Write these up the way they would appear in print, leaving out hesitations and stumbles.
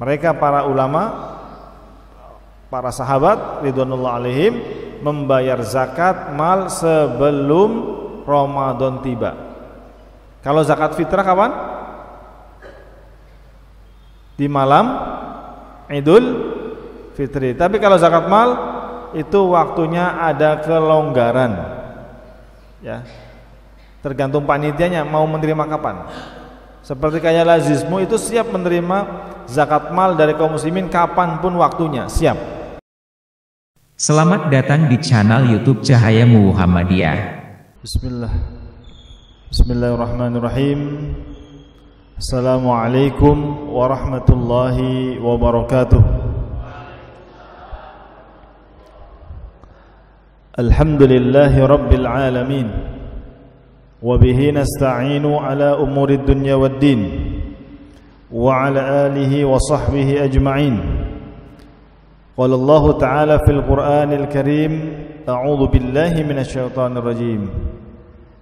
Mereka para ulama, para sahabat ridwanullah alaihim membayar zakat mal sebelum Ramadan tiba. Kalau zakat fitrah kapan? Di malam Idul Fitri. Tapi kalau zakat mal itu waktunya ada kelonggaran. Ya. Tergantung panitianya mau menerima kapan. Seperti kayak Lazismu itu siap menerima zakat mal dari kaum muslimin kapanpun waktunya, siap. Selamat datang di channel YouTube Cahaya Muhammadiyah. Bismillahirrahmanirrahim. Assalamualaikum warahmatullahi wabarakatuh. Alhamdulillahi rabbil alamin. Wabihi nasta'inu ala umuri dunya waddin. Wa ala alihi wa sahbihi ajma'in. Qala Allah Ta'ala fil Qur'anil Karim, a'udzu billahi minasy syaithanir rajim.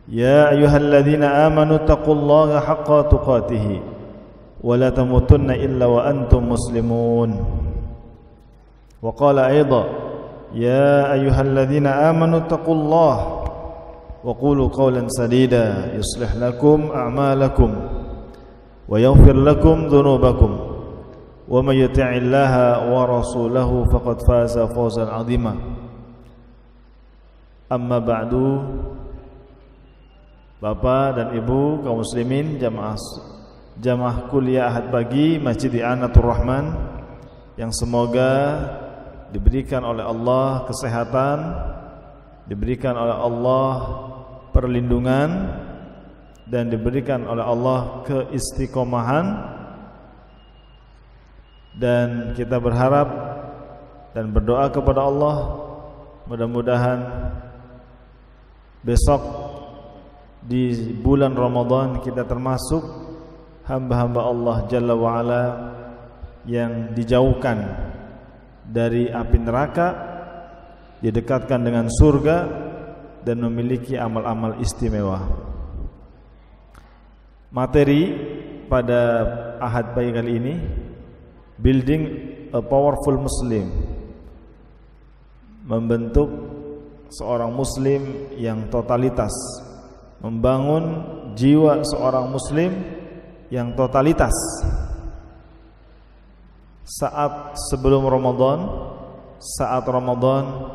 Ya ayyuhalladzina amanu taqullaha haqqa tuqatih wa la tamutunna illa wa antum muslimun. Wa qala aidan, ya ayyuhalladzina amanu taqullaha wa qulu qawlan sadida yuslih lakum a'malakum wa yaghfir lakum dhunubakum wa may yuti'illaha wa rasulahu faqad faza fawzan 'azima. Amma ba'du. Bapak dan Ibu kaum muslimin jamaah kuliah Ahad pagi Masjid I'anatur Rahman yang semoga diberikan oleh Allah kesehatan, diberikan oleh Allah perlindungan, dan diberikan oleh Allah keistiqomahan. Dan kita berharap dan berdoa kepada Allah, mudah-mudahan besok di bulan Ramadan kita termasuk hamba-hamba Allah Jalla wa'ala yang dijauhkan dari api neraka, didekatkan dengan surga, dan memiliki amal-amal istimewa. Materi pada Ahad pagi kali ini, Building a Powerful Muslim, membentuk seorang muslim yang totalitas, membangun jiwa seorang muslim yang totalitas saat sebelum Ramadan, saat Ramadan,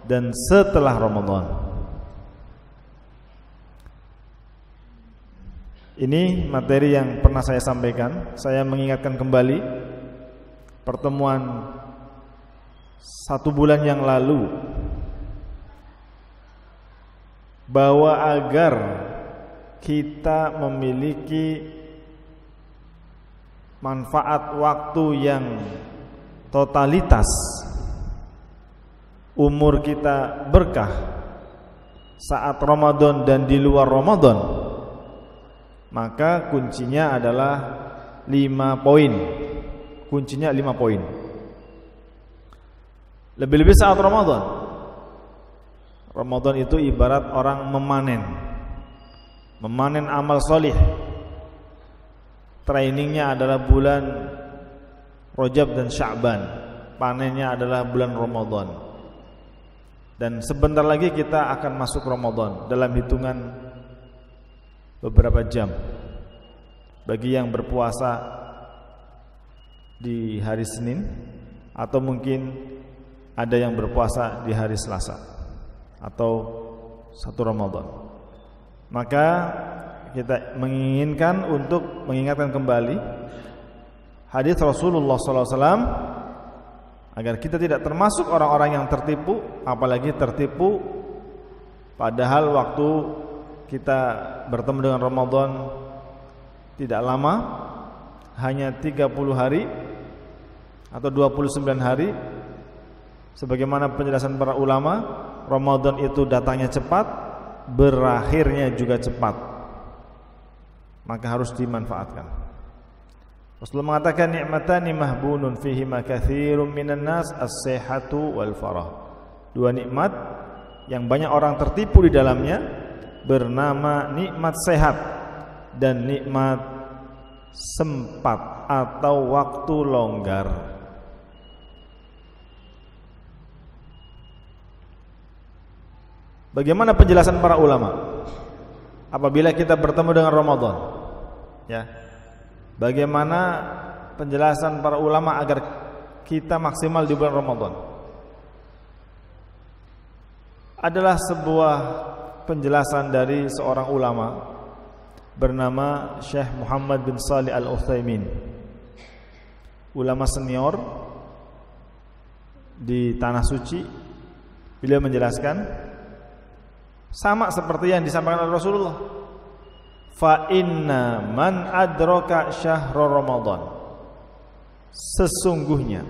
dan setelah Ramadan. Ini materi yang pernah saya sampaikan. Saya mengingatkan kembali pertemuan 1 bulan yang lalu, bahwa agar kita memiliki manfaat waktu yang totalitas, umur kita berkah saat Ramadan dan di luar Ramadan, maka kuncinya adalah 5 poin. Kuncinya 5 poin. Lebih-lebih saat Ramadan. Ramadan itu ibarat orang memanen amal solih. Trainingnya adalah bulan Rajab dan Sya'ban, panennya adalah bulan Ramadan. Dan sebentar lagi kita akan masuk Ramadan dalam hitungan beberapa jam. Bagi yang berpuasa di hari Senin, atau mungkin ada yang berpuasa di hari Selasa atau 1 Ramadan, maka kita menginginkan untuk mengingatkan kembali hadis Rasulullah SAW agar kita tidak termasuk orang-orang yang tertipu, apalagi tertipu padahal waktu kita bertemu dengan Ramadan tidak lama, hanya 30 hari atau 29 hari. Sebagaimana penjelasan para ulama, Ramadan itu datangnya cepat, berakhirnya juga cepat, maka harus dimanfaatkan. Rasulullah mengatakan, ni'matani mahbunun fihima katsirun minan nas, as-sihhatu wal farah. 2 nikmat yang banyak orang tertipu di dalamnya bernama nikmat sehat dan nikmat sempat atau waktu longgar. Bagaimana penjelasan para ulama apabila kita bertemu dengan Ramadan? Ya. Bagaimana penjelasan para ulama agar kita maksimal di bulan Ramadan? Adalah sebuah penjelasan dari seorang ulama bernama Syekh Muhammad bin Shalih Al-Utsaimin, ulama senior di Tanah Suci. Beliau menjelaskan sama seperti yang disampaikan oleh Rasulullah, fa inna man adraka syahrul Ramadan, sesungguhnya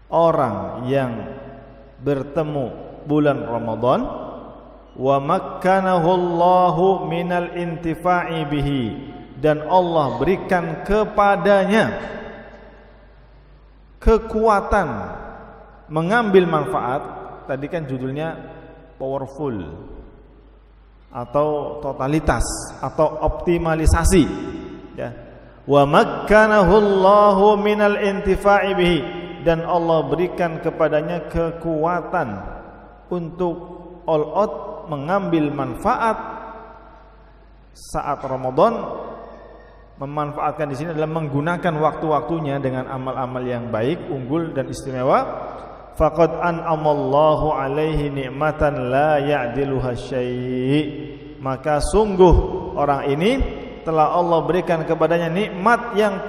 orang yang bertemu bulan Ramadan, wa makkanahu Allahu minal intifa'i bihi, dan Allah berikan kepadanya kekuatan mengambil manfaat. Tadi kan judulnya powerful atau totalitas atau optimalisasi, ya. Wa makkanahu Allahu minal intifa'i bihi, dan Allah berikan kepadanya kekuatan untuk all out mengambil manfaat saat Ramadan. Memanfaatkan di sini adalah menggunakan waktu-waktunya dengan amal-amal yang baik, unggul dan istimewa. Faqad an'amallahu alaihi ni'matan la ya'diluha syai', maka sungguh orang ini telah Allah berikan kepadanya nikmat yang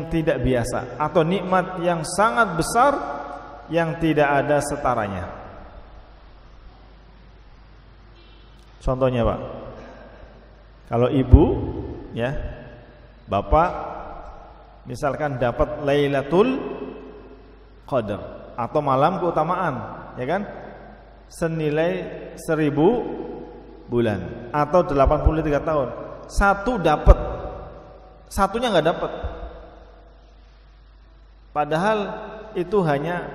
tidak biasa, atau nikmat yang sangat besar yang tidak ada setaranya. Contohnya, Pak, kalau ibu, ya, bapak misalkan dapat Lailatul Qadar atau malam keutamaan, ya kan, senilai 1000 bulan atau 83 tahun. Satu dapat, satunya nggak dapat. Padahal itu hanya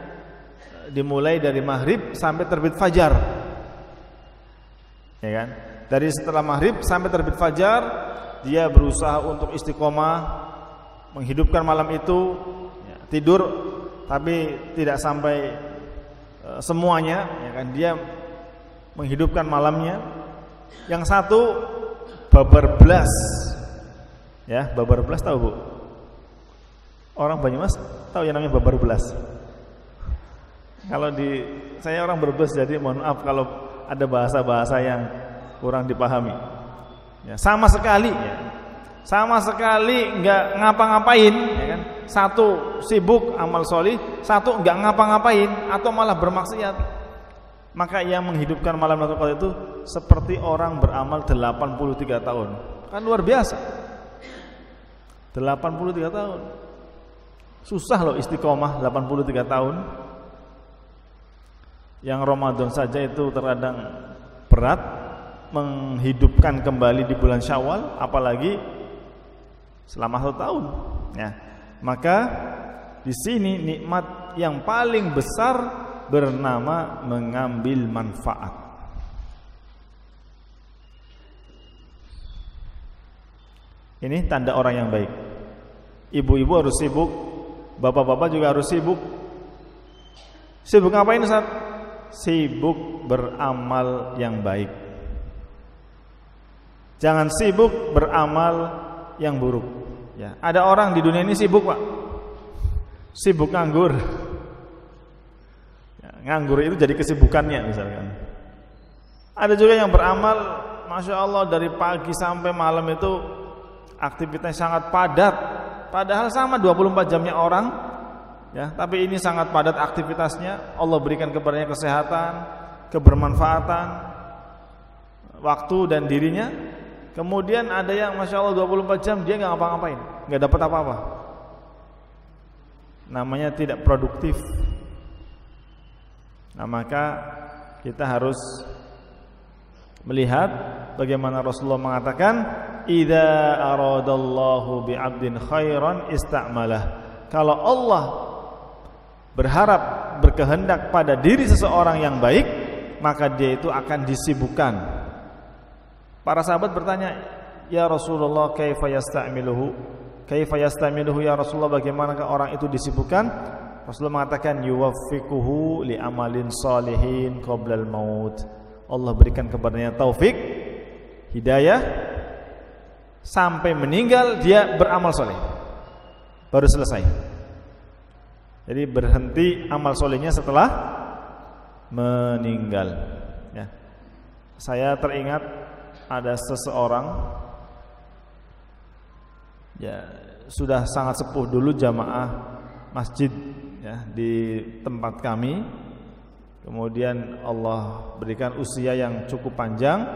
dimulai dari maghrib sampai terbit fajar, ya kan? Dari setelah maghrib sampai terbit fajar dia berusaha untuk istiqomah menghidupkan malam itu, ya, tidur tapi tidak sampai semuanya, ya kan? Dia menghidupkan malamnya. Yang satu babarblas, ya, babarblas tahu, Bu? Orang Banyumas tahu yang namanya babarblas? Kalau saya orang Brebes, jadi mohon maaf kalau ada bahasa-bahasa yang kurang dipahami. Ya, sama sekali nggak ngapa-ngapain, ya kan? Satu sibuk amal solih, satu nggak ngapa-ngapain atau malah bermaksiat. Maka yang menghidupkan malam Lailatul Qadar itu seperti orang beramal 83 tahun. Kan luar biasa. 83 tahun. Susah loh istiqomah 83 tahun. Yang Ramadan saja itu terkadang berat, menghidupkan kembali di bulan Syawal, apalagi selama 1 tahun. Ya, maka di sini nikmat yang paling besar bernama mengambil manfaat. Ini tanda orang yang baik. Ibu-ibu harus sibuk, bapak-bapak juga harus sibuk. Sibuk ngapain, Ustaz? Sibuk beramal yang baik. Jangan sibuk beramal yang buruk. Ya, ada orang di dunia ini sibuk, Pak. Sibuk nganggur. Ya, nganggur itu jadi kesibukannya misalkan. Ada juga yang beramal, Masya Allah, dari pagi sampai malam itu aktivitasnya sangat padat. Padahal sama 24 jamnya orang, ya, tapi ini sangat padat aktivitasnya. Allah berikan kepadanya kesehatan, kebermanfaatan, waktu dan dirinya. Kemudian ada yang Masya Allah 24 jam dia nggak ngapa-ngapain, nggak dapat apa-apa. Namanya tidak produktif. Nah, maka kita harus melihat bagaimana Rasulullah mengatakan, idza aradallahu bi'abdin khairan ista'malah. Kalau Allah berkehendak pada diri seseorang yang baik, maka dia itu akan disibukkan. Para sahabat bertanya, "Ya Rasulullah, kaifa yasta'miluhu?" Kaifa yasta'miluhu ya Rasulullah, bagaimanakah orang itu disibukkan? Rasulullah mengatakan, "Yuwaffiquhu li amalin salihin qablal maut." Allah berikan kepadanya taufik, hidayah, sampai meninggal dia beramal soleh. Baru selesai. Jadi berhenti amal solehnya setelah meninggal. Ya. Saya teringat ada seseorang, ya sudah sangat sepuh dulu, jamaah masjid ya di tempat kami. Kemudian Allah berikan usia yang cukup panjang.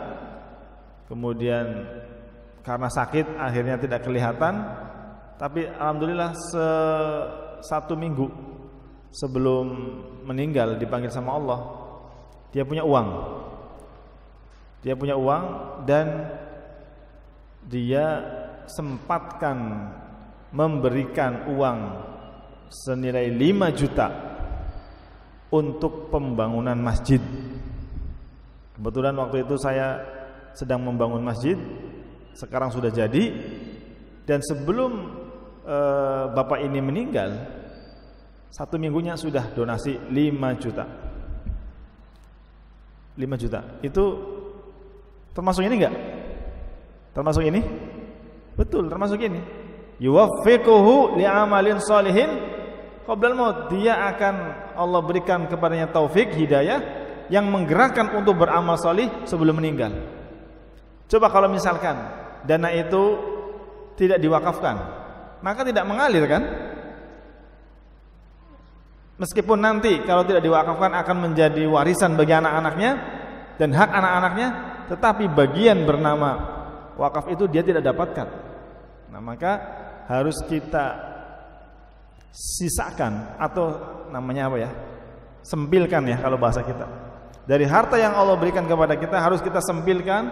Kemudian karena sakit akhirnya tidak kelihatan. Tapi alhamdulillah satu minggu sebelum meninggal dipanggil sama Allah. Dia punya uang. Dia punya uang dan dia sempatkan memberikan uang senilai 5 juta untuk pembangunan masjid. Kebetulan waktu itu saya sedang membangun masjid, sekarang sudah jadi. Dan sebelum bapak ini meninggal, 1 minggunya sudah donasi 5 juta. 5 juta itu termasuk ini enggak? Termasuk ini? Betul, termasuk ini. Yuwaffiquhu li'amalin sholihin qablal maut. Dia akan Allah berikan kepadanya taufik, hidayah yang menggerakkan untuk beramal sholih sebelum meninggal. Coba kalau misalkan dana itu tidak diwakafkan, maka tidak mengalir kan? Meskipun nanti kalau tidak diwakafkan akan menjadi warisan bagi anak-anaknya dan hak anak-anaknya, tetapi bagian bernama wakaf itu dia tidak dapatkan. Nah, maka harus kita sisakan, atau namanya apa ya? Sempilkan ya kalau bahasa kita. Dari harta yang Allah berikan kepada kita harus kita sempilkan,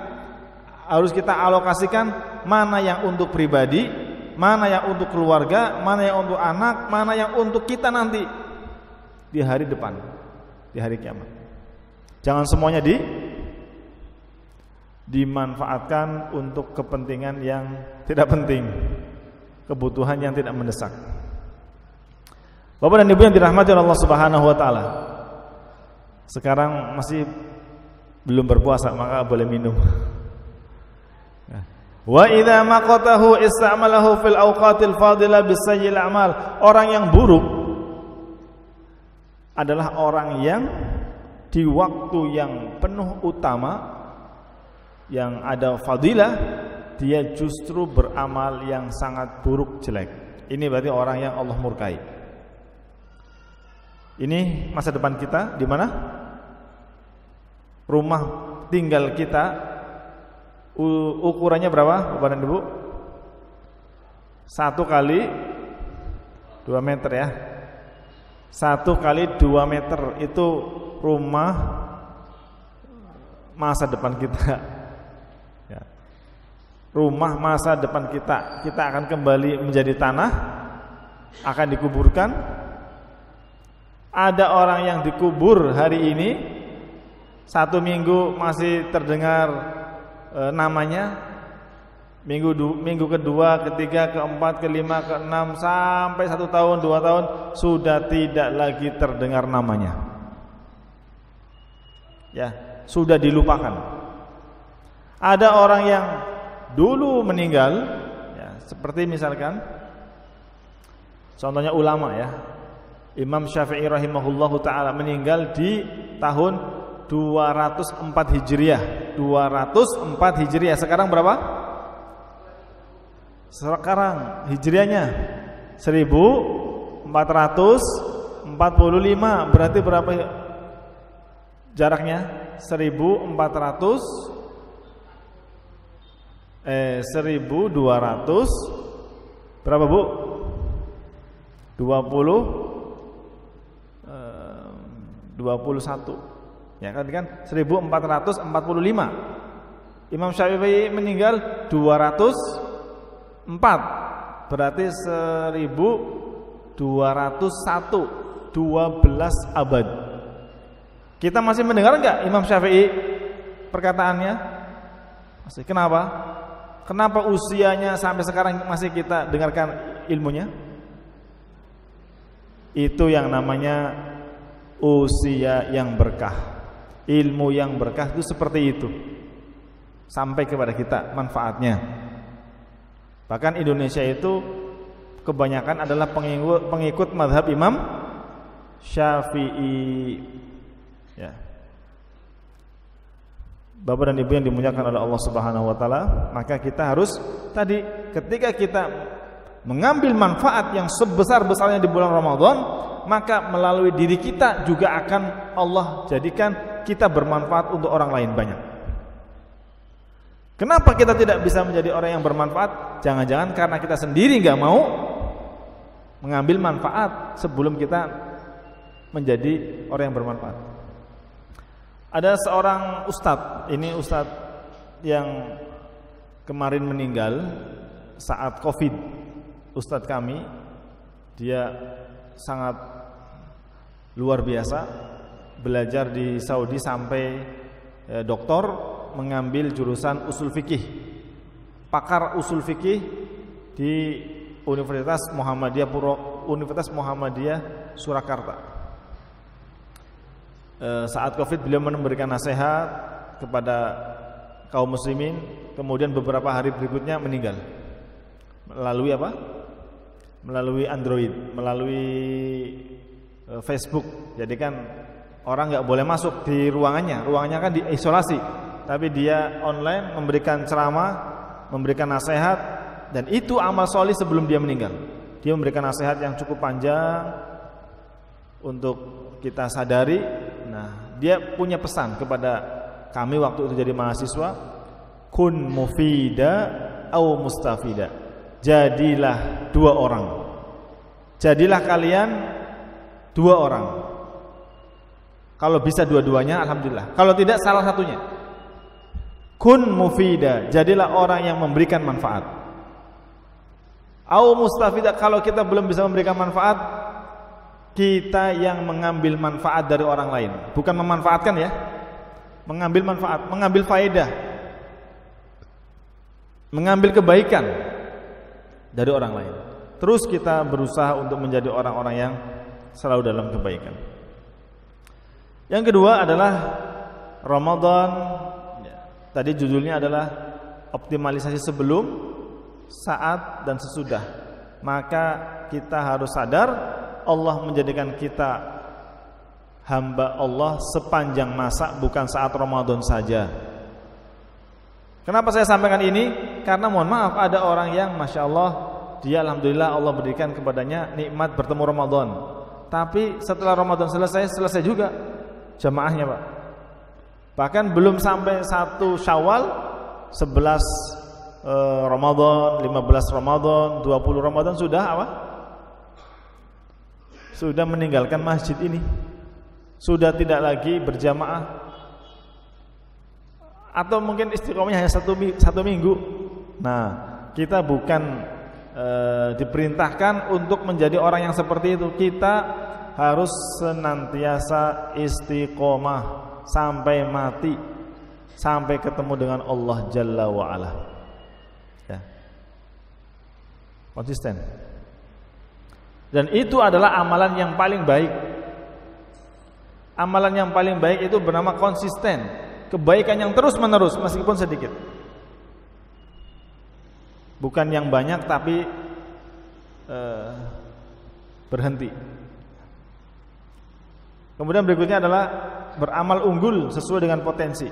harus kita alokasikan mana yang untuk pribadi, mana yang untuk keluarga, mana yang untuk anak, mana yang untuk kita nanti di hari depan, di hari kiamat. Jangan semuanya dimanfaatkan untuk kepentingan yang tidak penting, kebutuhan yang tidak mendesak. Bapak dan Ibu yang dirahmati Allah Subhanahu wa taala. Sekarang masih belum berpuasa, maka boleh minum. Wa idza maqatahu ista'malahu fil awqatil fadilah bisayyil a'mal. Orang yang buruk adalah orang yang di waktu yang penuh utama, yang ada fadilah, dia justru beramal yang sangat buruk, jelek. Ini berarti orang yang Allah murkai. Ini masa depan kita di mana? Rumah tinggal kita ukurannya berapa, Bapak dan Ibu? 1 kali 2 meter ya. 1 kali 2 meter itu rumah masa depan kita. Ya. Rumah masa depan kita. Kita akan kembali menjadi tanah, akan dikuburkan. Ada orang yang dikubur hari ini, 1 minggu masih terdengar namanya, minggu kedua, ketiga, keempat, kelima, keenam, sampai 1 tahun, 2 tahun sudah tidak lagi terdengar namanya. Ya, sudah dilupakan. Ada orang yang dulu meninggal, ya, seperti misalkan contohnya ulama ya, Imam Syafi'i rahimahullahu ta'ala meninggal di tahun 204 Hijriah. 204 Hijriah. Sekarang berapa? Sekarang Hijriahnya 1445. Berarti berapa jaraknya? 1200 berapa Bu? 21. Ya kan 1445. Imam Syafi'i meninggal 204. Berarti 1201, 12 abad. Kita masih mendengar enggak Imam Syafi'i perkataannya? Masih. Kenapa? Kenapa usianya sampai sekarang masih kita dengarkan ilmunya? Itu yang namanya usia yang berkah. Ilmu yang berkah itu seperti itu, sampai kepada kita manfaatnya. Bahkan Indonesia itu kebanyakan adalah pengikut mazhab Imam Syafi'i. Ya. Bapak dan Ibu yang dimuliakan oleh Allah Subhanahu wa taala, maka kita harus tadi ketika kita mengambil manfaat yang sebesar-besarnya di bulan Ramadan, maka melalui diri kita juga akan Allah jadikan kita bermanfaat untuk orang lain banyak. Kenapa kita tidak bisa menjadi orang yang bermanfaat? Jangan-jangan karena kita sendiri nggak mau mengambil manfaat sebelum kita menjadi orang yang bermanfaat. Ada seorang ustadz, ini ustadz yang kemarin meninggal saat Covid. Ustadz kami, dia sangat luar biasa, belajar di Saudi sampai doktor, mengambil jurusan usul fikih, pakar usul fikih di Universitas Muhammadiyah Surakarta. Saat Covid beliau memberikan nasihat kepada kaum muslimin, kemudian beberapa hari berikutnya meninggal. Melalui apa? Melalui Android, melalui Facebook. Jadi kan orang nggak boleh masuk di ruangannya kan diisolasi, tapi dia online memberikan ceramah, memberikan nasihat, dan itu amal solih sebelum dia meninggal. Dia memberikan nasihat yang cukup panjang untuk kita sadari. Nah, dia punya pesan kepada kami waktu itu jadi mahasiswa, kun mufida au mustafida. Jadilah dua orang. Jadilah kalian dua orang. Kalau bisa dua-duanya alhamdulillah. Kalau tidak salah satunya. Kun mufida, jadilah orang yang memberikan manfaat. Au mustafida, kalau kita belum bisa memberikan manfaat, kita yang mengambil manfaat dari orang lain, bukan memanfaatkan ya, mengambil manfaat, mengambil faedah, mengambil kebaikan dari orang lain. Terus kita berusaha untuk menjadi orang-orang yang selalu dalam kebaikan. Yang kedua adalah Ramadan. Tadi judulnya adalah optimalisasi sebelum, saat, dan sesudah. Maka kita harus sadar Allah menjadikan kita hamba Allah sepanjang masa, bukan saat Ramadan saja. Kenapa saya sampaikan ini? Karena mohon maaf, ada orang yang Masya Allah, dia alhamdulillah Allah berikan kepadanya nikmat bertemu Ramadan, tapi setelah Ramadan selesai juga jamaahnya Pak. Bahkan belum sampai 1 Syawal, 11 Ramadan, 15 Ramadan, 20 Ramadan sudah apa? Sudah meninggalkan masjid ini, sudah tidak lagi berjamaah, atau mungkin istiqomahnya hanya satu minggu. Nah, kita bukan diperintahkan untuk menjadi orang yang seperti itu. Kita harus senantiasa istiqomah sampai mati, sampai ketemu dengan Allah Jalla wa'ala ya. Konsisten. Dan itu adalah amalan yang paling baik. Amalan yang paling baik itu bernama konsisten, kebaikan yang terus menerus meskipun sedikit. Bukan yang banyak tapi berhenti. Kemudian berikutnya adalah beramal unggul sesuai dengan potensi.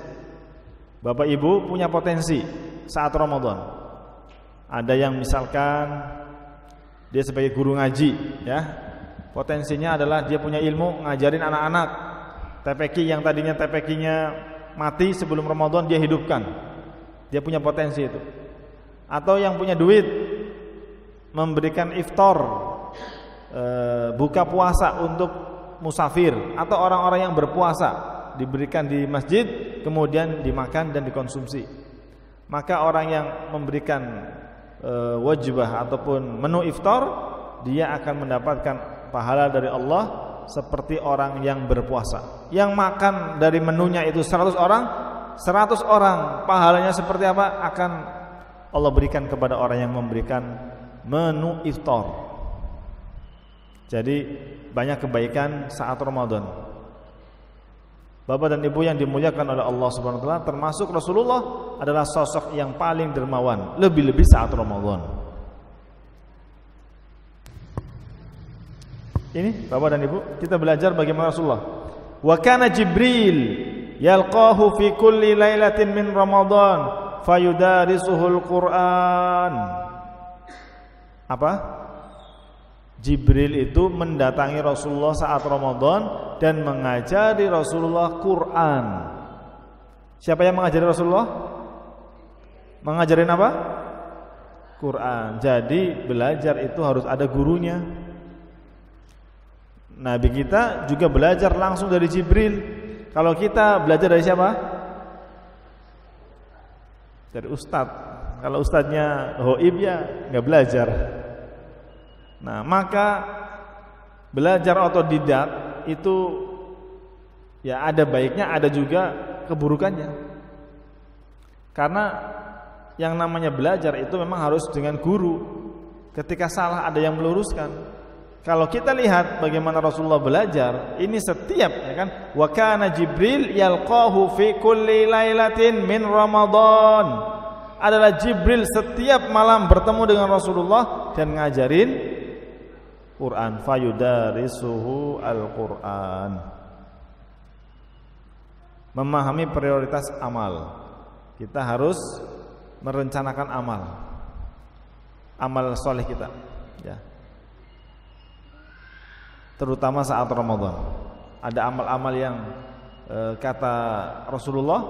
Bapak Ibu punya potensi saat Ramadan. Ada yang misalkan dia sebagai guru ngaji ya, potensinya adalah dia punya ilmu ngajarin anak-anak. TPQ yang tadinya TPQ-nya mati sebelum Ramadan dia hidupkan. Dia punya potensi itu. Atau yang punya duit memberikan iftar, buka puasa untuk musafir atau orang-orang yang berpuasa, diberikan di masjid kemudian dimakan dan dikonsumsi. Maka orang yang memberikan wajibah ataupun menu iftar, dia akan mendapatkan pahala dari Allah seperti orang yang berpuasa. Yang makan dari menunya itu 100 orang, 100 orang pahalanya seperti apa? Akan Allah berikan kepada orang yang memberikan menu iftar. Jadi banyak kebaikan saat Ramadan. Bapak dan Ibu yang dimuliakan oleh Allah Subhanahu wa taala, termasuk Rasulullah adalah sosok yang paling dermawan, lebih-lebih saat Ramadan. Ini Bapak dan Ibu, kita belajar bagaimana Rasulullah. Wa kana Jibril yalqahu fi kulli lailatin min Ramadan fayudarisuhul Quran. Apa? Jibril itu mendatangi Rasulullah saat Ramadan dan mengajari Rasulullah Quran. Siapa yang mengajari Rasulullah? Mengajarin apa? Quran. Jadi belajar itu harus ada gurunya. Nabi kita juga belajar langsung dari Jibril. Kalau kita belajar dari siapa? Dari ustadz. Kalau ustadznya Hoib ya nggak belajar. Nah, maka belajar otodidak itu ya ada baiknya, ada juga keburukannya. Karena yang namanya belajar itu memang harus dengan guru. Ketika salah ada yang meluruskan. Kalau kita lihat bagaimana Rasulullah belajar, ini setiap, ya kan? Wa kana Jibril yalqahu fi kulli lailatin min Ramadan. Adalah Jibril setiap malam bertemu dengan Rasulullah dan ngajarin Quran. Fayudarisuhu al-Quran. Memahami prioritas amal. Kita harus merencanakan amal soleh kita, ya. Terutama saat Ramadan. Ada amal-amal yang kata Rasulullah,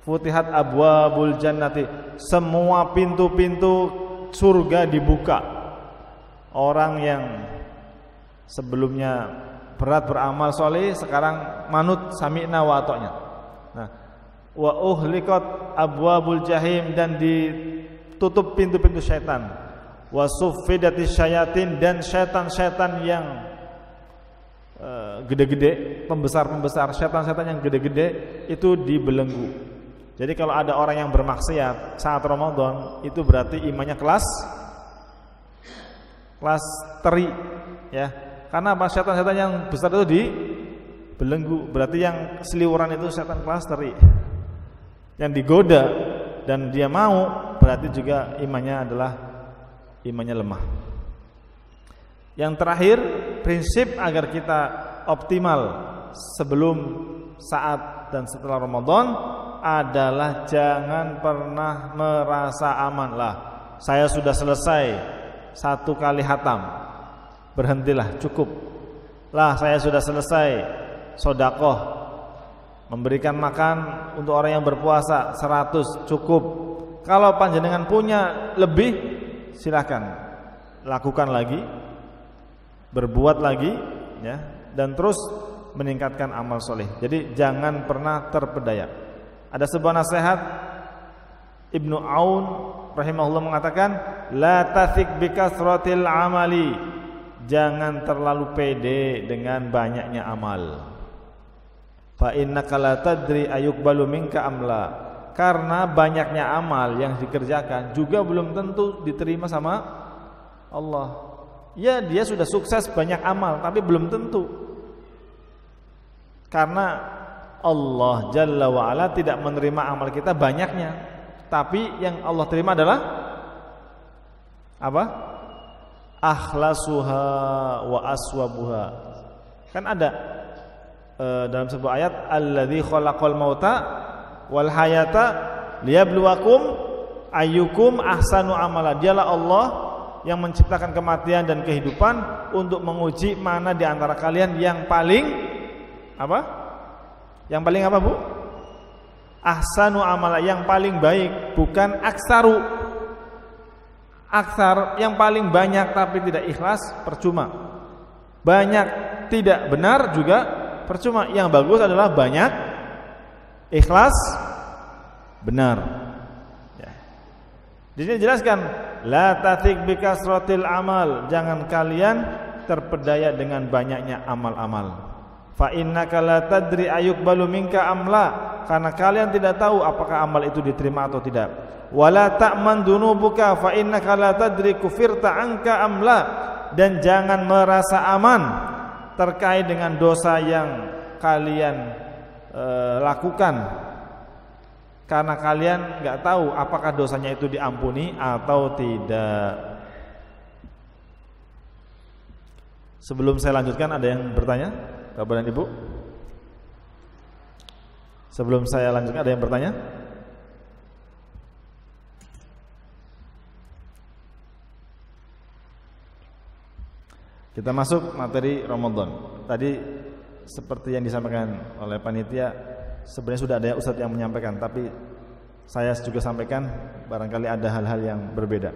futihat abwabul jannati, semua pintu-pintu surga dibuka. Orang yang sebelumnya berat beramal soleh sekarang manut sami'na wa ata'na. Nah, wa uhliqat abwabul jahim, dan ditutup pintu-pintu syaitan. Wa suffidatis syayatin, dan syaitan-syaitan yang gede-gede, pembesar-pembesar, syaitan-syaitan yang gede-gede itu dibelenggu. Jadi kalau ada orang yang bermaksiat saat Ramadan, itu berarti imannya kelas teri, ya. Karena apa? Syaitan-syaitan yang besar itu dibelenggu. Berarti yang seliwuran itu syaitan kelas teri. Yang digoda dan dia mau, berarti juga imannya lemah. Yang terakhir, prinsip agar kita optimal sebelum, saat, dan setelah Ramadan adalah jangan pernah merasa aman. Lah, saya sudah selesai 1 kali khatam, berhentilah, cukup. Lah, saya sudah selesai sedekah, memberikan makan untuk orang yang berpuasa 100, cukup. Kalau panjenengan punya lebih, silakan lakukan lagi, berbuat lagi, ya, dan terus meningkatkan amal soleh. Jadi jangan pernah terpedaya. Ada sebuah nasihat Ibnu Aun rahimahullah mengatakan, la tathik bikasratil amali, jangan terlalu pede dengan banyaknya amal. Fa innaka la tadri ayuqbalu minka amla, karena banyaknya amal yang dikerjakan juga belum tentu diterima sama Allah. Ya, dia sudah sukses banyak amal, tapi belum tentu. Karena Allah Jalla wa'ala tidak menerima amal kita banyaknya, tapi yang Allah terima adalah apa? Akhlasuha wa aswabuha. Kan ada dalam sebuah ayat, alladzi khalaqal mauta wal hayata liyabluwakum ayyukum ahsanu amala. Dialah Allah yang menciptakan kematian dan kehidupan untuk menguji mana di antara kalian yang paling apa? Yang paling apa, Bu? Ahsanu amala, yang paling baik, bukan aksaru. Aksar yang paling banyak tapi tidak ikhlas, percuma. Banyak tidak benar juga percuma. Yang bagus adalah banyak ikhlas, benar. Ya. Di sini jelaskan, la tathik bikasratil amal, jangan kalian terpedaya dengan banyaknya amal-amal. fa innaka la tadri ayuqbalu minka amla, karena kalian tidak tahu apakah amal itu diterima atau tidak. Wala ta'man dunubuka fa innaka la tadri kufirta anka amla, dan jangan merasa aman terkait dengan dosa yang kalian lakukan, karena kalian nggak tahu apakah dosanya itu diampuni atau tidak. Sebelum saya lanjutkan, ada yang bertanya, Bapak dan Ibu? Sebelum saya lanjutkan, ada yang bertanya? Kita masuk materi Ramadan. Tadi seperti yang disampaikan oleh panitia, sebenarnya sudah ada ustadz yang menyampaikan, tapi saya juga sampaikan, barangkali ada hal-hal yang berbeda.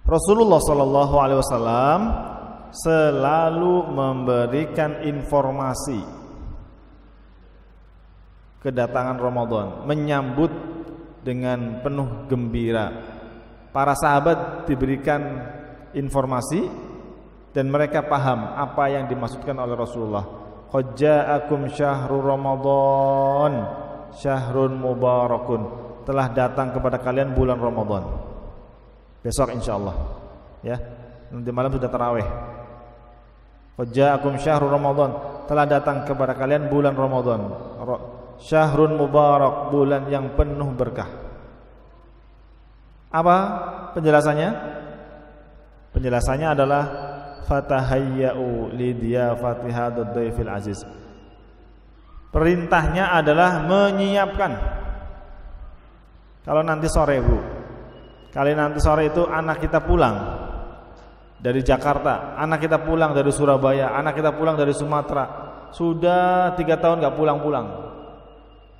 Rasulullah SAW selalu memberikan informasi kedatangan Ramadan, menyambut dengan penuh gembira. Para sahabat diberikan informasi dan mereka paham apa yang dimaksudkan oleh Rasulullah. Qad ja'akum syahrul Ramadan syahrun mubarakun, telah datang kepada kalian bulan Ramadan. Besok insyaallah, ya, nanti malam sudah tarawih. Qad ja'akum syahrul Ramadan, telah datang kepada kalian bulan Ramadan, syahrun mubarak, bulan yang penuh berkah. Apa penjelasannya? Penjelasannya adalah fatahayya'u lidiyafati hadzal dhaifil aziz. Perintahnya adalah menyiapkan. Kalau nanti sore, Bu, kali nanti sore itu anak kita pulang dari Jakarta, anak kita pulang dari Surabaya, anak kita pulang dari Sumatera, sudah 3 tahun gak pulang-pulang.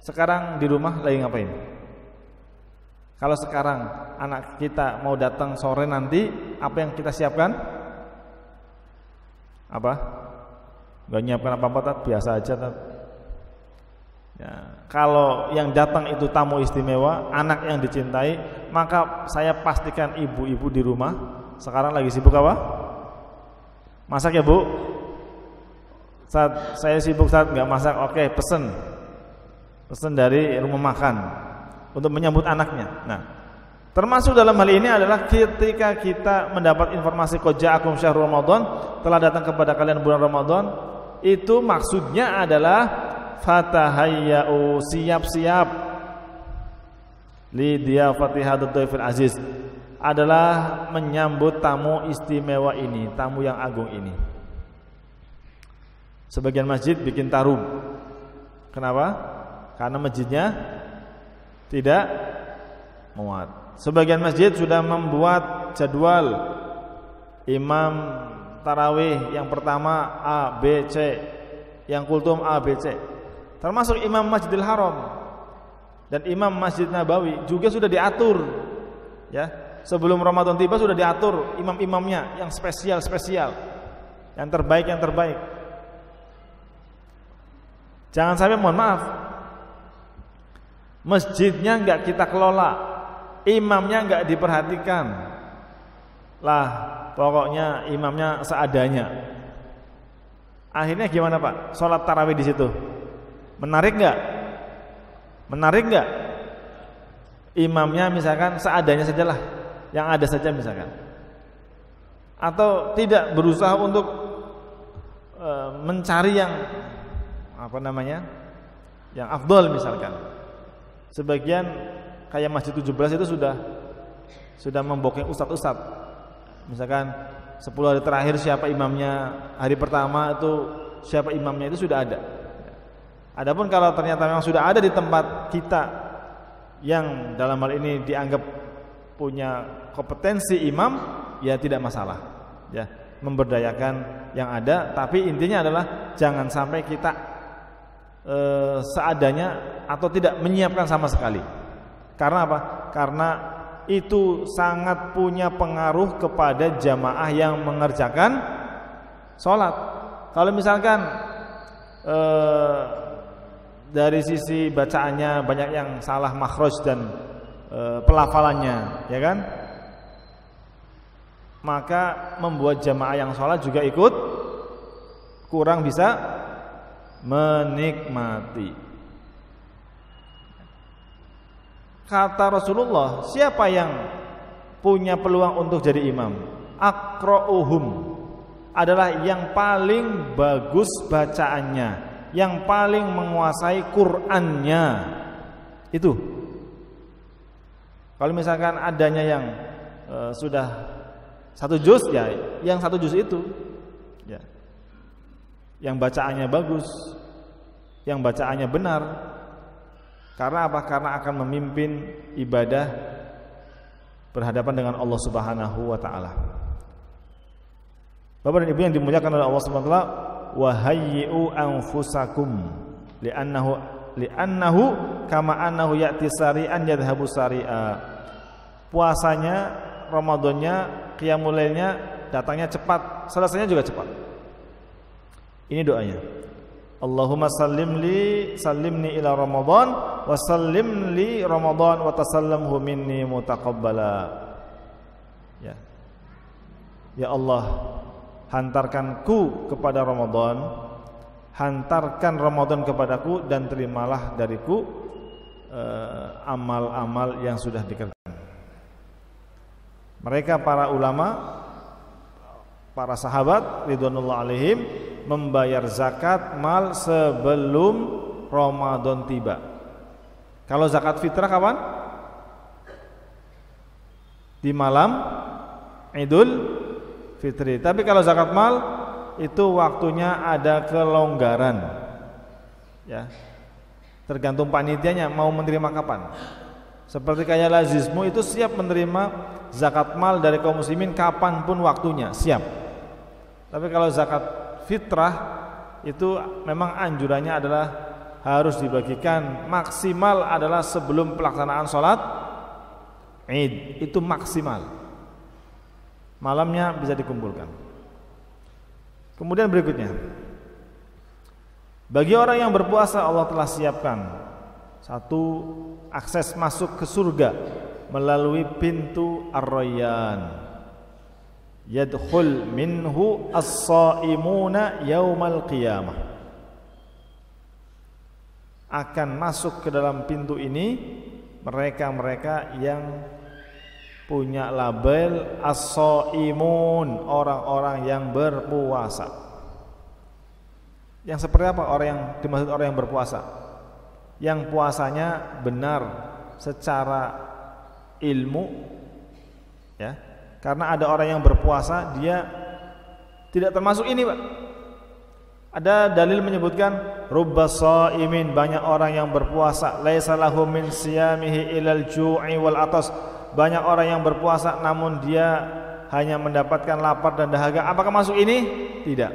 Sekarang di rumah lagi ngapain? Kalau sekarang anak kita mau datang sore nanti, apa yang kita siapkan? Apa? Gak nyiapkan apa-apa, Tat, biasa aja, Tat. Ya, kalau yang datang itu tamu istimewa, anak yang dicintai, maka saya pastikan ibu-ibu di rumah sekarang lagi sibuk apa? Masak ya, Bu? Saat saya sibuk, saat nggak masak, oke, pesen dari rumah makan untuk menyambut anaknya. Nah, termasuk dalam hal ini adalah ketika kita mendapat informasi qad ja'akum syahrul Ramadan, telah datang kepada kalian bulan Ramadan, itu maksudnya adalah fatahayya'u, siap-siap, li diyafati hadzal dhaifil aziz, adalah menyambut tamu istimewa ini, tamu yang agung ini. Sebagian masjid bikin tarum. Kenapa? Karena masjidnya tidak muat. Sebagian masjid sudah membuat jadwal imam tarawih yang pertama A, B, C, yang kultum A, B, C. Termasuk imam Masjidil Haram dan imam Masjid Nabawi juga sudah diatur, ya. Sebelum Ramadan tiba sudah diatur imam-imamnya yang spesial, yang terbaik. Jangan sampai, mohon maaf, masjidnya enggak kita kelola, imamnya enggak diperhatikan. Lah, pokoknya imamnya seadanya. Akhirnya gimana, Pak? Salat tarawih di situ. Menarik enggak? Imamnya misalkan seadanya sajalah, yang ada saja misalkan. Atau tidak berusaha untuk mencari yang yang afdol misalkan. Sebagian kayak Masjid 17 itu sudah membooking ustadz. Misalkan 10 hari terakhir siapa imamnya, hari pertama itu siapa imamnya, itu sudah ada. Adapun kalau ternyata memang sudah ada di tempat kita yang dalam hal ini dianggap punya kompetensi imam, ya tidak masalah, ya, memberdayakan yang ada. Tapi intinya adalah jangan sampai kita seadanya atau tidak menyiapkan sama sekali. Karena apa? Karena itu sangat punya pengaruh kepada jamaah yang mengerjakan sholat. Kalau misalkan dari sisi bacaannya banyak yang salah makhraj dan pelafalannya, ya kan? Maka membuat jamaah yang sholat juga ikut kurang bisa menikmati. Kata Rasulullah, siapa yang punya peluang untuk jadi imam? Aqra'uhum, adalah yang paling bagus bacaannya, yang paling menguasai Qur'annya. Itu. Kalau misalkan adanya yang sudah 1 juz, ya yang 1 juz itu, ya, yang bacaannya bagus, yang bacaannya benar. Karena apa? Karena akan memimpin ibadah berhadapan dengan Allah Subhanahu wa taala. Bapak dan Ibu yang dimuliakan oleh Allah Subhanahu wa taala, wa hayyi'u anfusakum li'annahu kama annahu ya'ti sari'an yadhhabu sari'a. Puasanya, Ramadannya, qiyamul lailnya datangnya cepat, selesainya juga cepat. Ini doanya. Allahumma sallimni ila Ramadan wa sallim li Ramadan wa tasallamhu minni mutaqabbala. Ya. Ya Allah, hantarkanku kepada Ramadan, hantarkan Ramadan kepadaku dan terimalah dariku amal-amal yang sudah dikerjakan. Mereka para ulama, para sahabat ridwanullah alaihim membayar zakat mal sebelum Ramadan tiba. Kalau zakat fitrah kapan? Di malam Idul Fitri. Tapi kalau zakat mal itu waktunya ada kelonggaran. Ya. Tergantung panitianya mau menerima kapan. Seperti kayak lazismu itu siap menerima zakat mal dari kaum muslimin kapanpun waktunya, siap. Tapi kalau zakat fitrah itu memang anjurannya adalah harus dibagikan maksimal adalah sebelum pelaksanaan sholat Id, itu maksimal. Malamnya bisa dikumpulkan. Kemudian berikutnya, bagi orang yang berpuasa Allah telah siapkan satu akses masuk ke surga melalui pintu Ar-Rayyan. Yadkhul minhu as-shaimuna yaumal qiyamah. Akan masuk ke dalam pintu ini mereka-mereka yang punya label as-shaimun, orang-orang yang berpuasa. Yang seperti apa orang yang dimaksud orang yang berpuasa? Yang puasanya benar secara ilmu, ya. Karena ada orang yang berpuasa dia tidak termasuk ini, Pak. Ada dalil menyebutkan rubba shaimin, banyak orang yang berpuasa laisa lahu min siyamihi ilal ju'i wal atas. Banyak orang yang berpuasa namun dia hanya mendapatkan lapar dan dahaga. Apakah masuk ini? Tidak.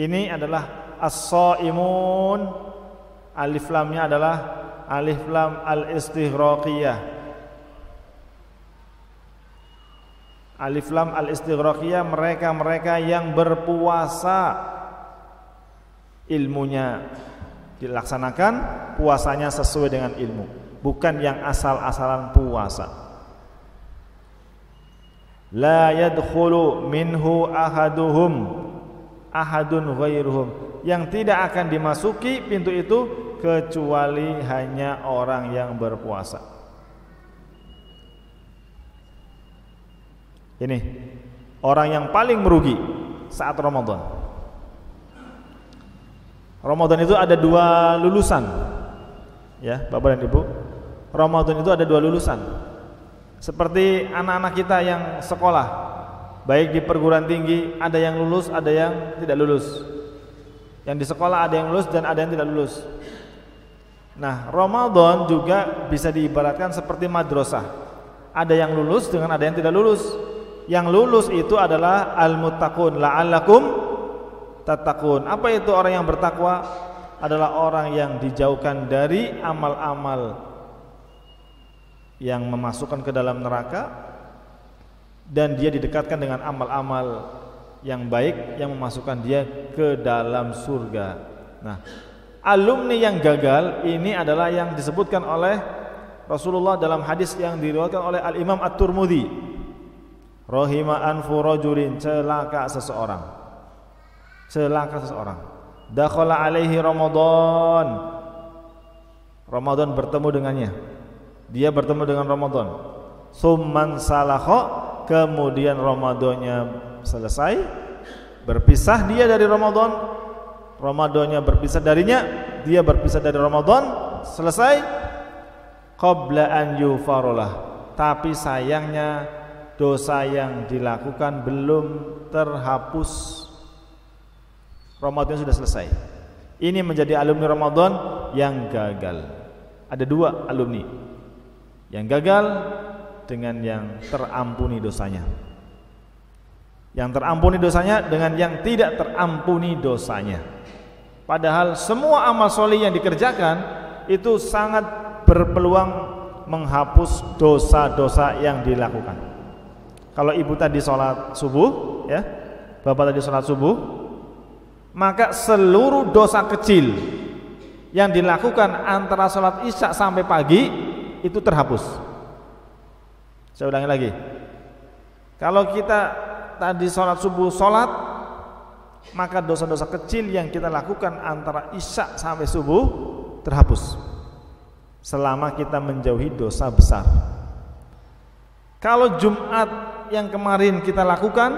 Ini adalah as-shaimun, alif lamnya adalah alif lam al-istighraqiyah. Alif lam al-istighraqiyah, mereka-mereka yang berpuasa ilmunya dilaksanakan, puasanya sesuai dengan ilmu, bukan yang asal-asalan puasa. La yadkhulu minhu ahadun ghairuhum, yang tidak akan dimasuki pintu itu kecuali hanya orang yang berpuasa. Ini orang yang paling merugi saat Ramadan. Ramadan itu ada 2 lulusan. Ya, Bapak dan Ibu. Ramadan itu ada 2 lulusan. Seperti anak-anak kita yang sekolah, baik di perguruan tinggi, ada yang lulus, ada yang tidak lulus. Yang di sekolah ada yang lulus dan ada yang tidak lulus. Nah, Ramadan juga bisa diibaratkan seperti madrasah. Ada yang lulus dengan ada yang tidak lulus. Yang lulus itu adalah al-muttaqun la'allakum tattaqun. Apa itu orang yang bertakwa? Adalah orang yang dijauhkan dari amal-amal yang memasukkan ke dalam neraka, dan dia didekatkan dengan amal-amal yang baik yang memasukkan dia ke dalam surga. Nah, alumni yang gagal ini adalah yang disebutkan oleh Rasulullah dalam hadis yang diriwayatkan oleh Al-Imam At-Tirmidzi Rahima anfu rajulin, celaka seseorang. Celaka seseorang. Dakhala alaihi Ramadan. Ramadan bertemu dengannya. Dia bertemu dengan Ramadan. Summan salakha, kemudian Ramadannya selesai. Berpisah dia dari Ramadan. Ramadannya berpisah darinya, dia berpisah dari Ramadan, selesai. Qabla an yufarolah, tapi sayangnya dosa yang dilakukan belum terhapus. Ramadan sudah selesai. Ini menjadi alumni Ramadan yang gagal. Ada dua alumni, yang gagal dengan yang terampuni dosanya. Yang terampuni dosanya dengan yang tidak terampuni dosanya. Padahal semua amal soleh yang dikerjakan itu sangat berpeluang menghapus dosa-dosa yang dilakukan. Kalau ibu tadi sholat subuh, ya, bapak tadi sholat subuh, maka seluruh dosa kecil yang dilakukan antara sholat isya sampai pagi itu terhapus. Saya ulangi lagi. Kalau kita tadi sholat subuh sholat, maka dosa-dosa kecil yang kita lakukan antara isya sampai subuh terhapus selama kita menjauhi dosa besar. Kalau Jumat yang kemarin kita lakukan,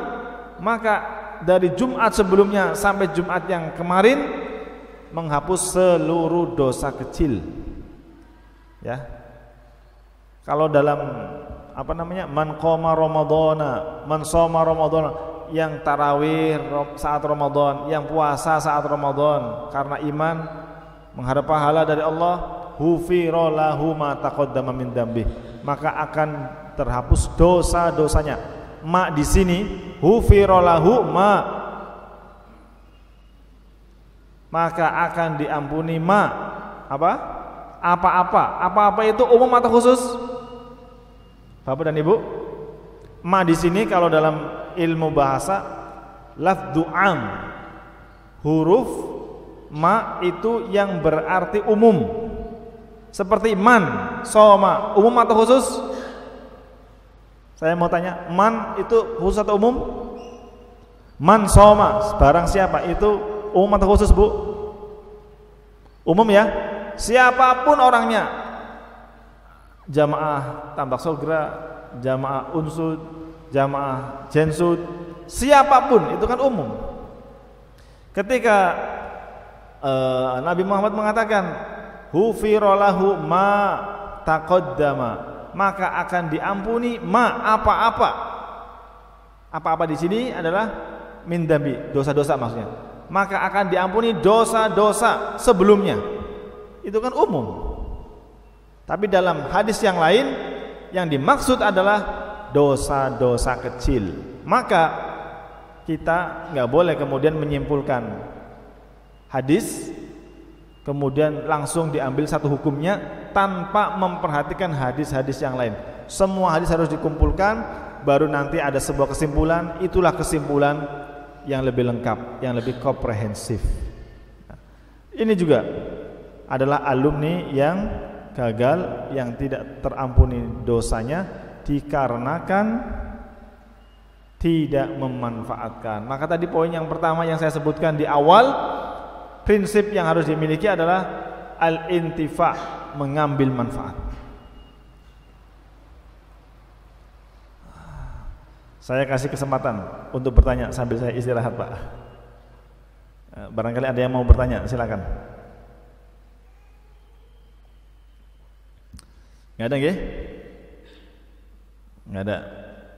maka dari Jumat sebelumnya sampai Jumat yang kemarin menghapus seluruh dosa kecil. Ya. Kalau dalam man qoma ramadhana, man shoma ramadhana, yang tarawih saat Ramadan, yang puasa saat Ramadan karena iman mengharap pahala dari Allah, hufira lahu ma taqaddama min dzambi, maka akan terhapus dosa-dosanya. Ma di sini hufira lahu ma, maka akan diampuni ma apa-apa itu umum atau khusus? Bapak dan Ibu, ma di sini kalau dalam ilmu bahasa lafdzu am, huruf ma itu yang berarti umum. Seperti man, soma, umum atau khusus? Saya mau tanya, man itu khusus atau umum? Man soma, barang siapa, itu umum atau khusus, Bu? Umum ya. Siapapun orangnya, jamaah tambak sogra, jamaah unsud, jamaah jensud, siapapun itu kan umum. Ketika Nabi Muhammad mengatakan hufira lahu ma taqaddama, maka akan diampuni ma apa-apa. Apa-apa di sini adalah min dzambi, dosa-dosa maksudnya. Maka akan diampuni dosa-dosa sebelumnya. Itu kan umum. Tapi dalam hadis yang lain yang dimaksud adalah dosa-dosa kecil. Maka kita nggak boleh kemudian menyimpulkan hadis kemudian langsung diambil satu hukumnya tanpa memperhatikan hadis-hadis yang lain. Semua hadis harus dikumpulkan, baru nanti ada sebuah kesimpulan. Itulah kesimpulan yang lebih lengkap, yang lebih komprehensif. Ini juga adalah alumni yang gagal, yang tidak terampuni dosanya dikarenakan tidak memanfaatkan. Maka tadi poin yang pertama yang saya sebutkan di awal, prinsip yang harus dimiliki adalah al-intifa, mengambil manfaat. Saya kasih kesempatan untuk bertanya sambil saya istirahat, Pak. Barangkali ada yang mau bertanya, silakan. Nggak ada, nggih? Nggak ada.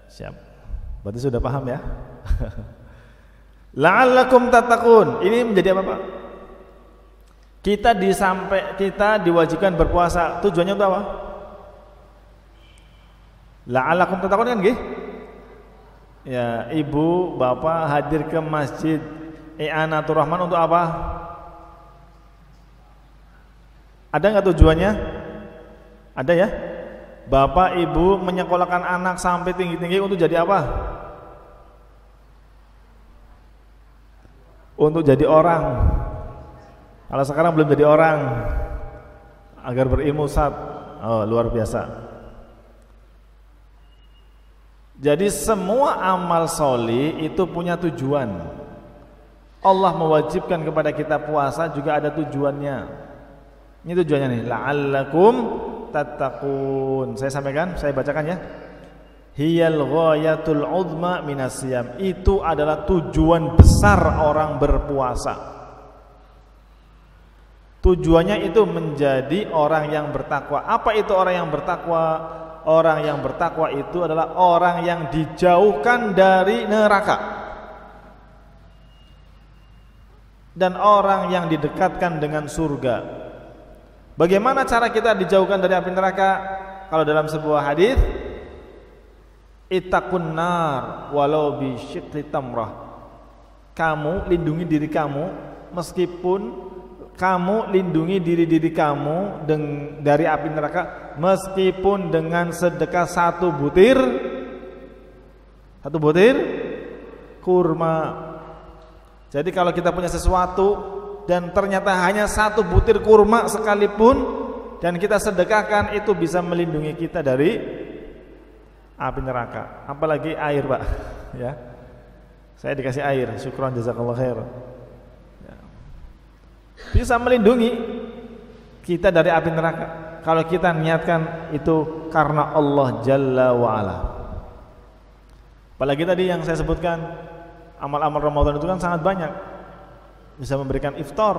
Siap. Berarti sudah paham ya? La'allakum tattaqun. Ini menjadi apa, Pak? Kita diwajibkan berpuasa. Tujuannya untuk apa? La'allakum tattaqun kan nggih? Ya, ibu, bapak hadir ke masjid I'anatur Rahman untuk apa? Ada nggak tujuannya? Ada ya? Bapak, ibu menyekolahkan anak sampai tinggi-tinggi untuk jadi apa? Untuk jadi orang. Kalau sekarang belum jadi orang, agar berilmu, Ustaz. Oh, luar biasa. Jadi semua amal solih itu punya tujuan. Allah mewajibkan kepada kita puasa juga ada tujuannya. Ini tujuannya nih, la'allakum tattaqun. Saya sampaikan, saya bacakan ya. Hiyal ghayatul uzma minas siyam. Itu adalah tujuan besar orang berpuasa. Tujuannya itu menjadi orang yang bertakwa. Apa itu orang yang bertakwa? Orang yang bertakwa itu adalah orang yang dijauhkan dari neraka dan orang yang didekatkan dengan surga. Bagaimana cara kita dijauhkan dari api neraka? Kalau dalam sebuah hadis, ittaqun nar walau bi syiqqi tamrah. Kamu lindungi diri kamu meskipun kamu lindungi diri kamu dari api neraka meskipun dengan sedekah satu butir kurma. Jadi kalau kita punya sesuatu dan ternyata hanya satu butir kurma sekalipun dan kita sedekahkan, itu bisa melindungi kita dari api neraka. Apalagi air, Pak. Ya, saya dikasih air, syukran jazakallahu khair. Ya. Bisa melindungi kita dari api neraka kalau kita niatkan itu karena Allah Jalla wa'ala. Apalagi tadi yang saya sebutkan, amal-amal Ramadan itu kan sangat banyak. Bisa memberikan iftar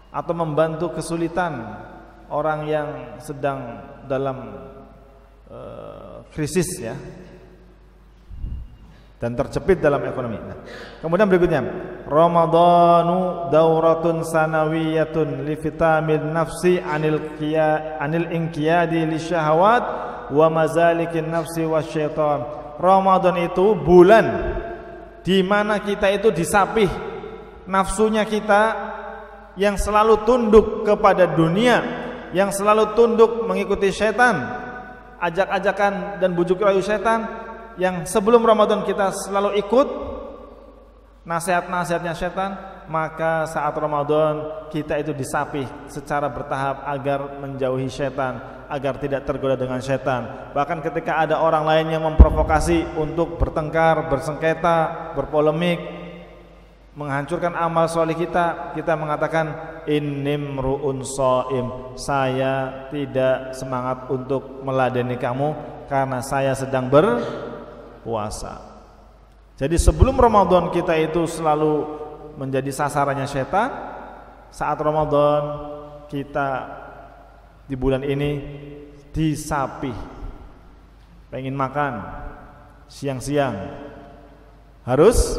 atau membantu kesulitan orang yang sedang dalam krisis ya, dan terjepit dalam ekonomi. Nah, kemudian berikutnya, Ramadhanu dauratun sanawiyatun li vitamin nafsi anil inqiyadi li syahawat wa mazalikin nafsi wasyaitan. Ramadan itu bulan di mana kita itu disapih nafsunya kita yang selalu tunduk kepada dunia, yang selalu tunduk mengikuti setan, ajak-ajakan dan bujuk rayu setan, yang sebelum Ramadan kita selalu ikut nasihat-nasihatnya setan, maka saat Ramadan kita itu disapih secara bertahap agar menjauhi setan, agar tidak tergoda dengan setan. Bahkan ketika ada orang lain yang memprovokasi untuk bertengkar, bersengketa, berpolemik, menghancurkan amal soleh kita, kita mengatakan innimru'un shaim, saya tidak semangat untuk meladeni kamu karena saya sedang berpuasa. Jadi sebelum Ramadan kita itu selalu menjadi sasarannya setan. Saat Ramadan kita di bulan ini disapih, pengen makan siang-siang harus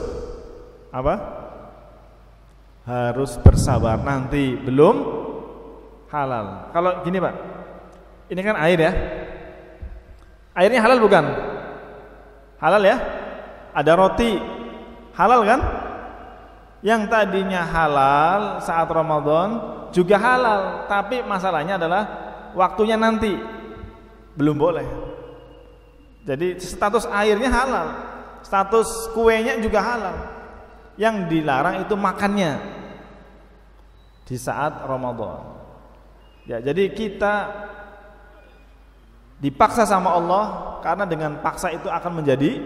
apa? Harus bersabar, nanti belum halal. Kalau gini Pak, ini kan air ya, airnya halal bukan? Halal ya. Ada roti, halal kan? Yang tadinya halal saat Ramadan juga halal, tapi masalahnya adalah waktunya nanti belum boleh. Jadi status airnya halal, status kuenya juga halal. Yang dilarang itu makannya di saat Ramadan. Ya, jadi kita dipaksa sama Allah, karena dengan paksa itu akan menjadi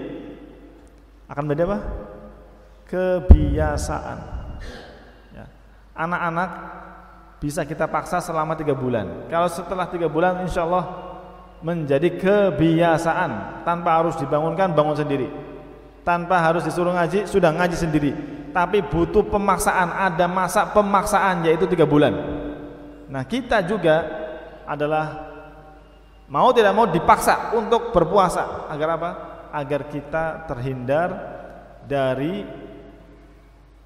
apa? Kebiasaan. Ya. Anak-anak bisa kita paksa selama 3 bulan. Kalau setelah 3 bulan, insya Allah menjadi kebiasaan, tanpa harus dibangunkan, bangun sendiri. Tanpa harus disuruh ngaji, sudah ngaji sendiri. Tapi butuh pemaksaan, ada masa pemaksaan, yaitu 3 bulan. Nah, kita juga adalah mau tidak mau dipaksa untuk berpuasa. Agar apa? Agar kita terhindar dari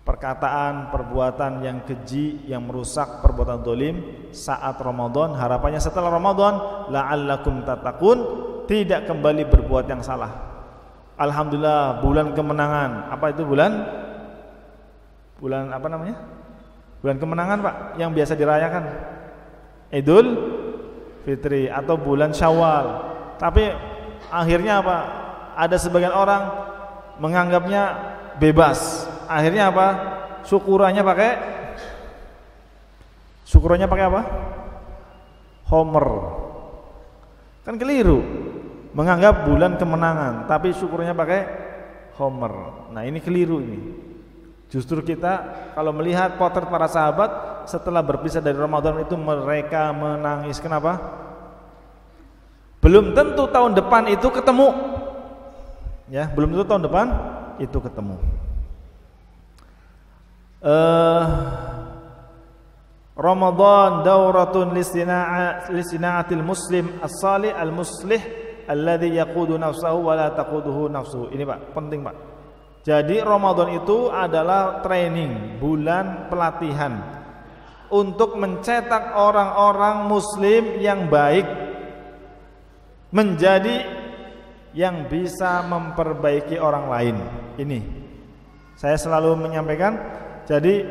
perkataan, perbuatan yang keji, yang merusak, perbuatan zalim saat Ramadan. Harapannya setelah Ramadan, la'allakum tattaqun, tidak kembali berbuat yang salah. Alhamdulillah, bulan kemenangan. Apa itu bulan apa namanya? Bulan kemenangan Pak, yang biasa dirayakan Idul Fitri atau bulan Syawal. Tapi akhirnya apa? Ada sebagian orang menganggapnya bebas. Akhirnya apa? Syukurannya pakai apa? Homer. Kan keliru. menganggap bulan kemenangan, tapi syukurnya pakai Homer. Nah, ini keliru ini. Justru kita kalau melihat potret para sahabat setelah berpisah dari Ramadan itu mereka menangis. Kenapa? Belum tentu tahun depan itu ketemu. Ya, belum tentu tahun depan itu ketemu. Ramadan dauratun lisina'atil muslim as-salih al-muslih alladhi yaqudu nafsahu wa la taquduhu nafsuhu. Ini Pak, penting Pak. Jadi Ramadan itu adalah training, bulan pelatihan untuk mencetak orang-orang muslim yang baik menjadi yang bisa memperbaiki orang lain. Ini saya selalu menyampaikan. Jadi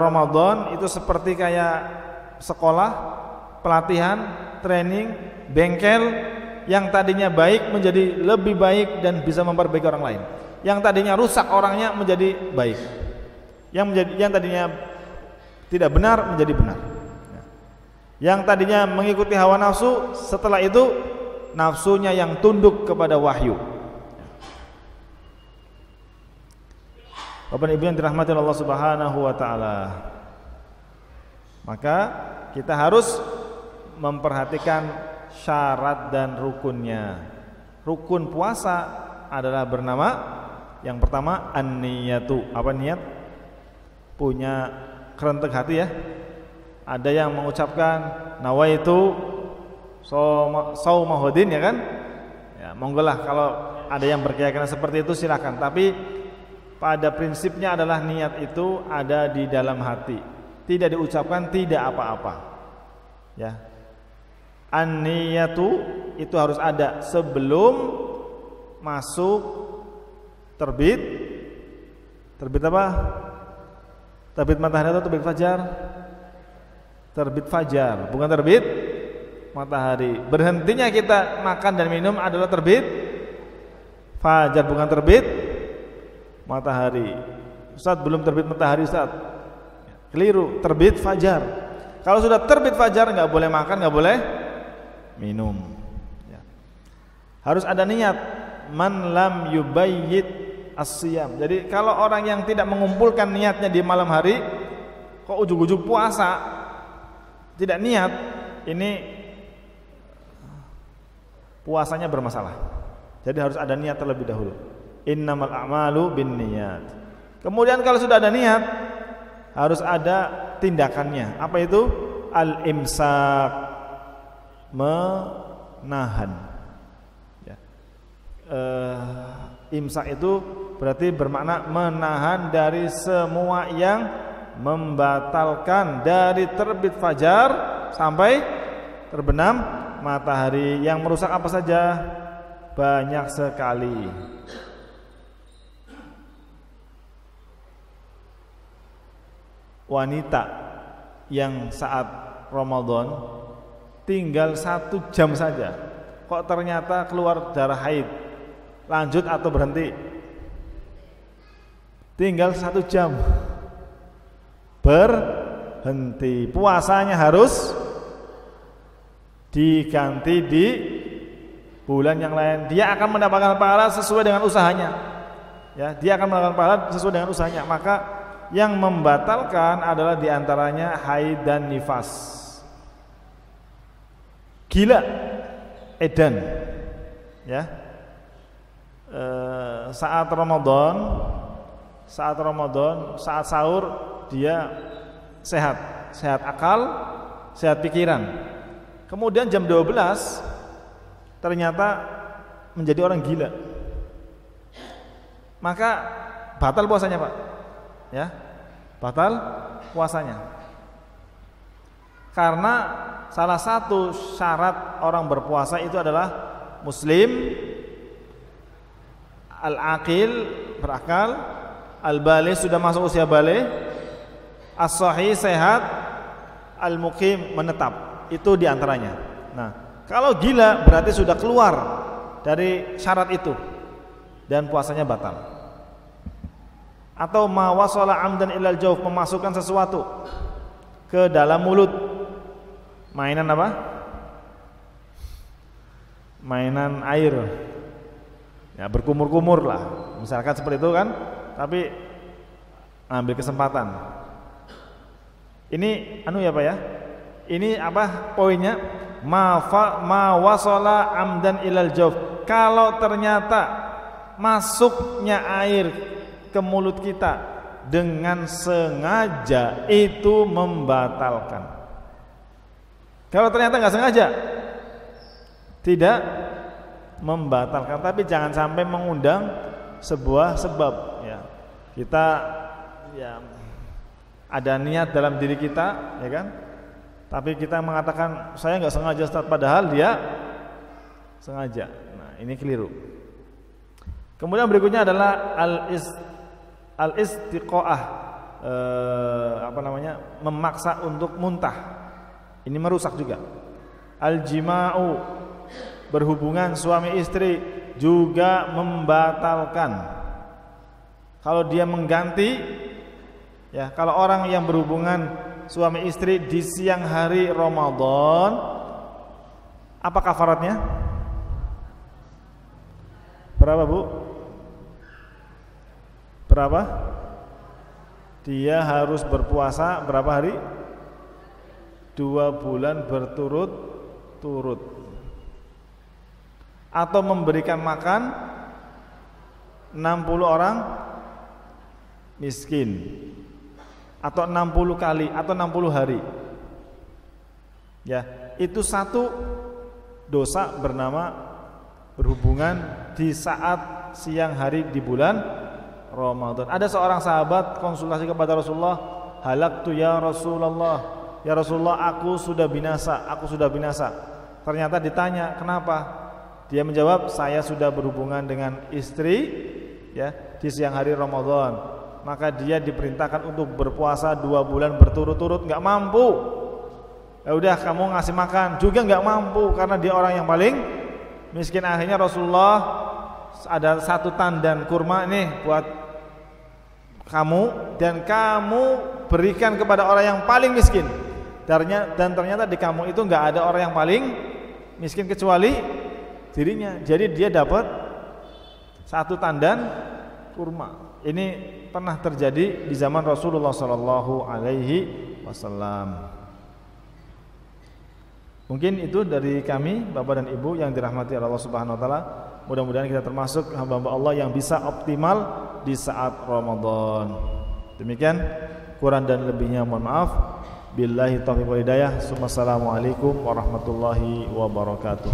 Ramadan itu seperti kayak sekolah, pelatihan, training, bengkel yang tadinya baik menjadi lebih baik dan bisa memperbaiki orang lain. Yang tadinya rusak orangnya menjadi baik. Yang tadinya tidak benar menjadi benar. Yang tadinya mengikuti hawa nafsu, setelah itu nafsunya yang tunduk kepada wahyu. Bapak Ibu yang dirahmati Allah Subhanahu wa taala. Maka kita harus memperhatikan syarat dan rukunnya. Rukun puasa adalah bernama yang pertama an-niyatu. Apa niat? Punya kerentek hati ya. Ada yang mengucapkan nawaitu saumahudin ya kan? Ya, monggolah kalau ada yang berkeyakinan seperti itu silakan. Tapi pada prinsipnya adalah niat itu ada di dalam hati, tidak diucapkan, tidak apa-apa. Ya, an-niyatu itu harus ada sebelum masuk terbit apa? Terbit matahari atau terbit fajar? Terbit fajar, bukan terbit matahari. Berhentinya kita makan dan minum adalah terbit fajar, bukan terbit matahari. Ustaz, belum terbit matahari Ustaz. Keliru, terbit fajar. Kalau sudah terbit fajar nggak boleh makan, nggak boleh minum. Ya. Harus ada niat. Man lam yubayyit as-siyam. Jadi kalau orang yang tidak mengumpulkan niatnya di malam hari, kok ujug-ujug puasa, tidak niat, ini puasanya bermasalah. Jadi harus ada niat terlebih dahulu. Innamal a'malu binniyat. Kemudian kalau sudah ada niat, harus ada tindakannya. Apa itu? Al-imsak, menahan. Ya. Imsak itu berarti bermakna menahan dari semua yang membatalkan dari terbit fajar sampai terbenam matahari. Yang merusak apa saja? Banyak sekali. Wanita yang saat Ramadan tinggal 1 jam saja, kok ternyata keluar darah haid, lanjut atau berhenti? Tinggal 1 jam berhenti, puasanya harus diganti di bulan yang lain. Dia akan mendapatkan pahala sesuai dengan usahanya. Ya, dia akan mendapatkan pahala sesuai dengan usahanya. Maka yang membatalkan adalah diantaranya haid dan nifas. Gila, edan, ya. Saat Ramadan, saat sahur dia sehat akal, sehat pikiran. Kemudian jam 12 ternyata menjadi orang gila. Maka batal puasanya, Pak. Ya, batal puasanya. Karena salah satu syarat orang berpuasa itu adalah muslim, al-aqil, berakal, al-baligh, sudah masuk usia baligh, as-sahih, sehat, al-muqim, menetap. Itu diantaranya. Nah, kalau gila berarti sudah keluar dari syarat itu dan puasanya batal. Atau ma wasala amdan ilal jawf, memasukkan sesuatu ke dalam mulut. Mainan apa? mainan air, ya berkumur-kumur lah, misalkan seperti itu kan, tapi ambil kesempatan. Ini ya Pak ya. Ini apa poinnya? Ma wasala amdan ilal jawf. Kalau ternyata masuknya air ke mulut kita dengan sengaja, itu membatalkan. Kalau ternyata nggak sengaja, tidak membatalkan. Tapi jangan sampai mengundang sebuah sebab. Ya, kita ya ada niat dalam diri kita, ya kan? Tapi kita mengatakan saya nggak sengaja Ustaz, padahal dia sengaja. Nah, ini keliru. Kemudian berikutnya adalah al-istiqaah, memaksa untuk muntah. Ini merusak juga. Al-jima'u, berhubungan suami istri juga membatalkan. Kalau dia mengganti, ya, kalau orang yang berhubungan suami istri di siang hari Ramadan, apa kafaratnya? Berapa Bu? Berapa? Dia harus berpuasa berapa hari? 2 bulan berturut-turut. Atau memberikan makan 60 orang miskin, atau 60 kali, atau 60 hari. Ya, itu satu dosa bernama berhubungan di saat siang hari di bulan Ramadan. Ada seorang sahabat konsultasi kepada Rasulullah, halaktu ya Rasulullah, ya Rasulullah, aku sudah binasa, aku sudah binasa. Ternyata ditanya, kenapa? Dia menjawab, saya sudah berhubungan dengan istri, ya, di siang hari Ramadan. Maka dia diperintahkan untuk berpuasa 2 bulan berturut-turut, nggak mampu. Ya udah, kamu ngasih makan juga nggak mampu karena dia orang yang paling miskin. Akhirnya Rasulullah ada 1 tandan kurma nih buat kamu, dan kamu berikan kepada orang yang paling miskin. Dan ternyata di kamu itu nggak ada orang yang paling miskin kecuali dirinya. Jadi dia dapat 1 tandan kurma. Ini pernah terjadi di zaman Rasulullah SAW. Mungkin itu dari kami, Bapak dan Ibu yang dirahmati Allah Subhanahu Wa Taala. Mudah-mudahan kita termasuk hamba-hamba Allah yang bisa optimal di saat Ramadan. Demikian, kurang dan lebihnya mohon maaf. Billahi taufiq wal hidayah. Assalamualaikum warahmatullahi wabarakatuh.